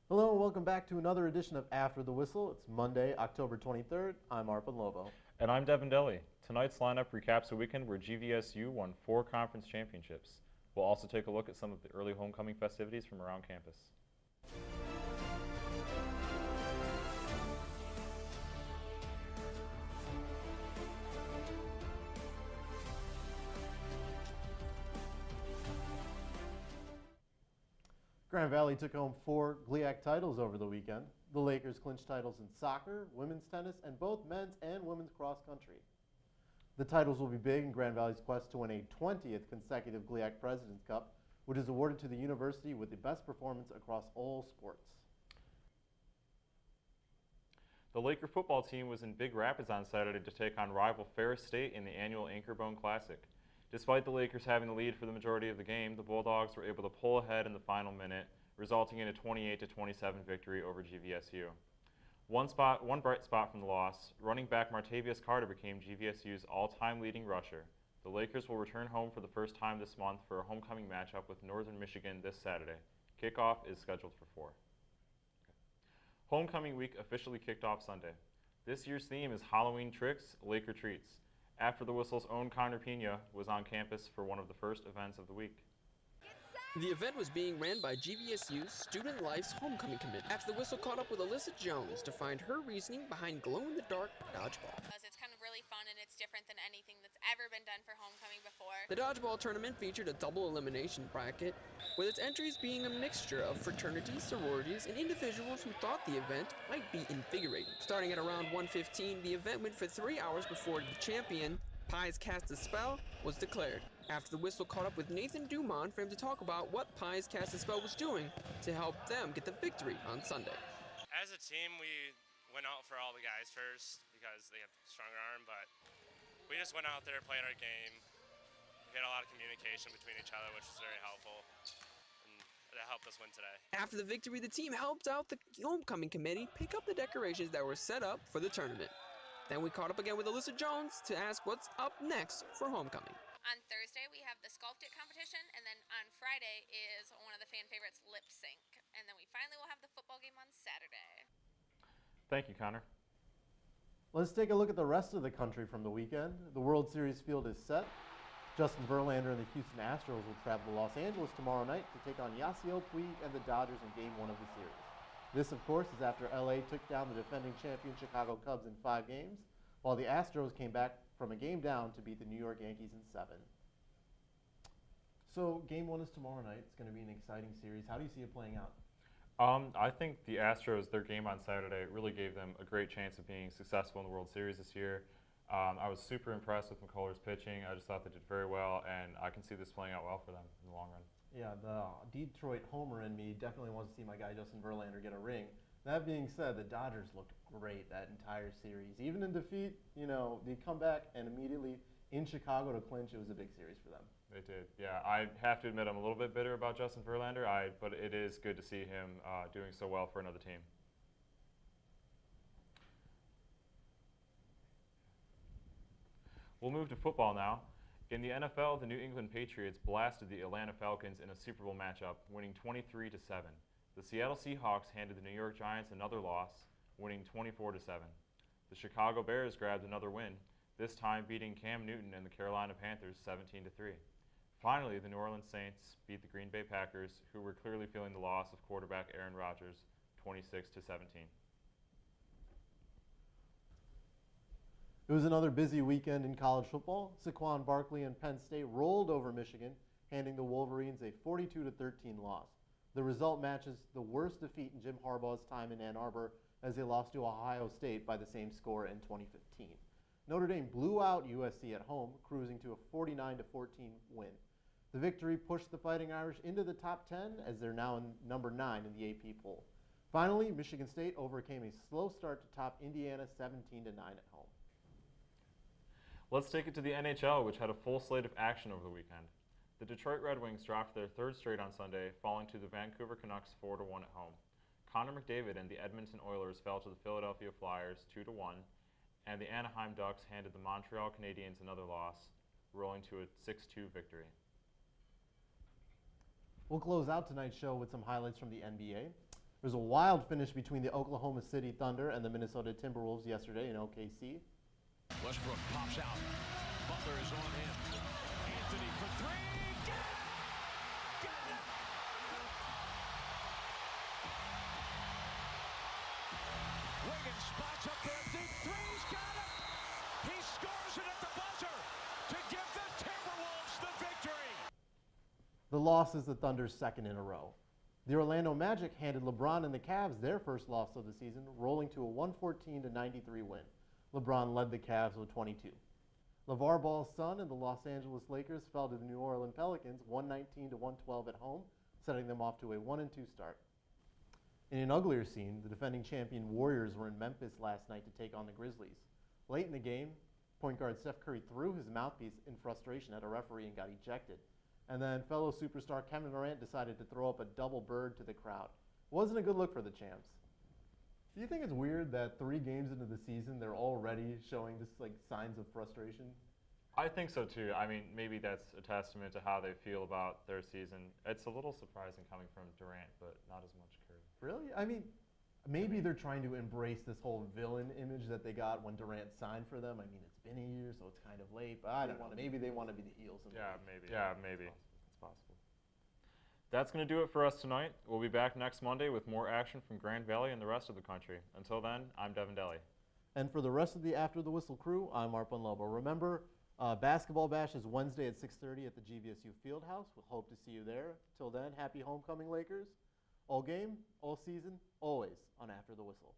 Hello and welcome back to another edition of After the Whistle. It's Monday, October 23rd. I'm Arpan Lobo. And I'm Devin Deli. Tonight's lineup recaps a weekend where GVSU won 4 conference championships. We'll also take a look at some of the early homecoming festivities from around campus. Grand Valley took home 4 GLIAC titles over the weekend. The Lakers clinched titles in soccer, women's tennis, and both men's and women's cross country. The titles will be big in Grand Valley's quest to win a 20th consecutive GLIAC President's Cup, which is awarded to the university with the best performance across all sports. The Laker football team was in Big Rapids on Saturday to take on rival Ferris State in the annual Anchorbone Classic. Despite the Lakers having the lead for the majority of the game, the Bulldogs were able to pull ahead in the final minute, resulting in a 28-27 victory over GVSU. One bright spot from the loss, running back Martavius Carter became GVSU's all-time leading rusher. The Lakers will return home for the first time this month for a homecoming matchup with Northern Michigan this Saturday. Kickoff is scheduled for 4. Homecoming week officially kicked off Sunday. This year's theme is Halloween Tricks, Laker Treats. After the Whistle's own Connor Pena was on campus for one of the first events of the week. The event was being ran by GVSU's Student Life's Homecoming Committee after the Whistle caught up with Alyssa Jones to find her reasoning behind glow-in-the-dark dodgeball. It's kind of really fun and it's different than anything that's ever been done for homecoming before. The dodgeball tournament featured a double elimination bracket, with its entries being a mixture of fraternities, sororities, and individuals who thought the event might be invigorating. Starting at around 1:15, the event went for 3 hours before the champion, Pies Cast a Spell, was declared. After the Whistle caught up with Nathan Dumont for him to talk about what Pies Cast a Spell was doing to help them get the victory on Sunday. As a team, we went out for all the guys first because they have stronger arm, but we just went out there, played our game. We had a lot of communication between each other, which was very helpful, and that helped us win today. After the victory, the team helped out the homecoming committee pick up the decorations that were set up for the tournament. Then we caught up again with Alyssa Jones to ask what's up next for homecoming. On Thursday, we have the Sculpt It competition, and then on Friday is one of the fan favorites, Lip Sync. And then we finally will have the football game on Saturday. Thank you, Connor. Let's take a look at the rest of the country from the weekend. The World Series field is set. Justin Verlander and the Houston Astros will travel to Los Angeles tomorrow night to take on Yasiel Puig and the Dodgers in Game 1 of the series. This, of course, is after LA took down the defending champion Chicago Cubs in 5 games, while the Astros came back from a game down to beat the New York Yankees in 7. So Game 1 is tomorrow night. It's going to be an exciting series. How do you see it playing out? I think the Astros, their game on Saturday, really gave them a great chance of being successful in the World Series this year. I was super impressed with McCullers' pitching. I just thought they did very well, and I can see this playing out well for them in the long run. Yeah, the Detroit homer in me definitely wants to see my guy Justin Verlander get a ring. That being said, the Dodgers looked great that entire series. Even in defeat, they come back and immediately in Chicago to clinch. It was a big series for them. They did, yeah. I have to admit I'm a little bit bitter about Justin Verlander, but it is good to see him doing so well for another team. We'll move to football now. In the NFL, the New England Patriots blasted the Atlanta Falcons in a Super Bowl matchup, winning 23-7. The Seattle Seahawks handed the New York Giants another loss, winning 24-7. The Chicago Bears grabbed another win, this time beating Cam Newton and the Carolina Panthers 17-3. Finally, the New Orleans Saints beat the Green Bay Packers, who were clearly feeling the loss of quarterback Aaron Rodgers, 26-17. It was another busy weekend in college football. Saquon Barkley and Penn State rolled over Michigan, handing the Wolverines a 42-13 loss. The result matches the worst defeat in Jim Harbaugh's time in Ann Arbor, as they lost to Ohio State by the same score in 2015. Notre Dame blew out USC at home, cruising to a 49-14 win. The victory pushed the Fighting Irish into the top 10, as they're now in number 9 in the AP poll. Finally, Michigan State overcame a slow start to top Indiana 17-9 at home. Let's take it to the NHL, which had a full slate of action over the weekend. The Detroit Red Wings dropped their 3rd straight on Sunday, falling to the Vancouver Canucks 4-1 at home. Connor McDavid and the Edmonton Oilers fell to the Philadelphia Flyers 2-1, and the Anaheim Ducks handed the Montreal Canadiens another loss, rolling to a 6-2 victory. We'll close out tonight's show with some highlights from the NBA. There was a wild finish between the Oklahoma City Thunder and the Minnesota Timberwolves yesterday in OKC. Westbrook pops out. Butler is on him. Anthony for three. Get it! Get it! Wiggins spots up there deep. Three's got it! He scores it at the buzzer to give the Timberwolves the victory. The loss is the Thunder's second in a row. The Orlando Magic handed LeBron and the Cavs their first loss of the season, rolling to a 114-93 win. LeBron led the Cavs with 22. LeVar Ball's son and the Los Angeles Lakers fell to the New Orleans Pelicans 119-112 at home, setting them off to a 1-2 start. In an uglier scene, the defending champion Warriors were in Memphis last night to take on the Grizzlies. Late in the game, point guard Steph Curry threw his mouthpiece in frustration at a referee and got ejected. And then fellow superstar Kevin Durant decided to throw up a double bird to the crowd. Wasn't a good look for the champs. Do you think it's weird that 3 games into the season, they're already showing this signs of frustration? I think so too. I mean, maybe that's a testament to how they feel about their season. It's a little surprising coming from Durant, but not as much Curry. Really? I mean, maybe they're trying to embrace this whole villain image that they got when Durant signed for them. I mean, it's been a year, so it's kind of late, but I don't know. Maybe they want to be the heels. Maybe. Yeah, maybe. It's possible. That's going to do it for us tonight. We'll be back next Monday with more action from Grand Valley and the rest of the country. Until then, I'm Devin Deli. And for the rest of the After the Whistle crew, I'm Arpan Lobo. Remember, Basketball Bash is Wednesday at 6:30 at the GVSU Fieldhouse. We'll hope to see you there. Till then, happy homecoming, Lakers. All game, all season, always on After the Whistle.